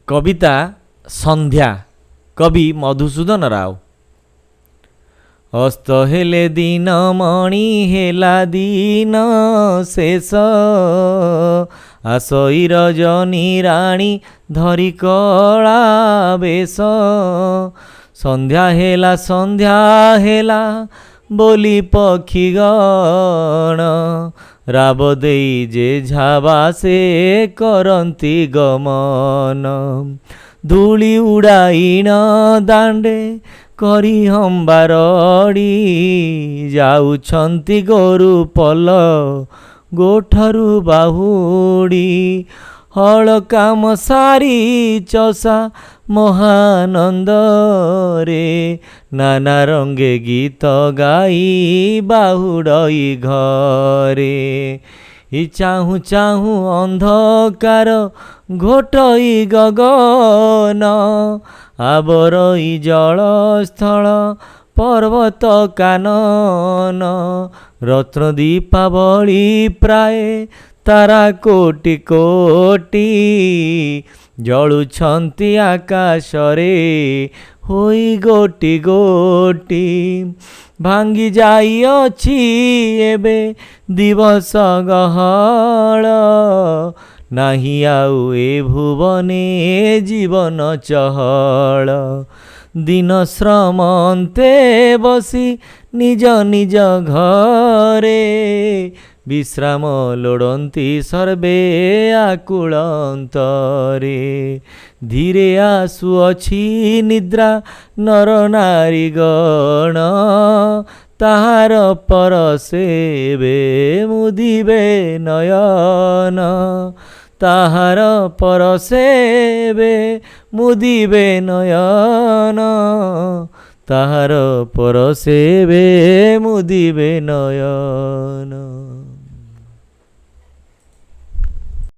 कविता संध्या कवि मधुसूदन राव। अस्त हेले दिन मणि हेला दिन शेष आसई रजनी राणी धरी कला बेश संध्या हेला बोली पक्षीगण राब देई जे झाबा से करंती गमन धूली उड़ाईन दांडे करी हंबारड़ी जाउछंती गोरु पल गोठरू बाहुड़ी हल काम सारी चषा महानंद रे नाना रंगे गीत गाई बाहुड़ई घरे चाहू चाहू अंधकार घोटई गगन आवरई जलस्थल पर्वत कानन रत्न दीपावली प्राय तारा कोटि कोटि जलुछंती आकाशरे होई गोटी गोटी भांगी जाइअछि एबे दिवस गहळ नाही आउ ए भुवने जीवन चहळ दिन श्रमन्ते बसी निज निज घरे विश्राम लोड़ती सर्वे आकुल अंतरे धीरे आसुअछि निद्रा नर नारी गण ताहार परसेबे मुदिबे नयन ताहार परसेबे मुदिबे नयन ताहार परसेबे मुदिबे नयन।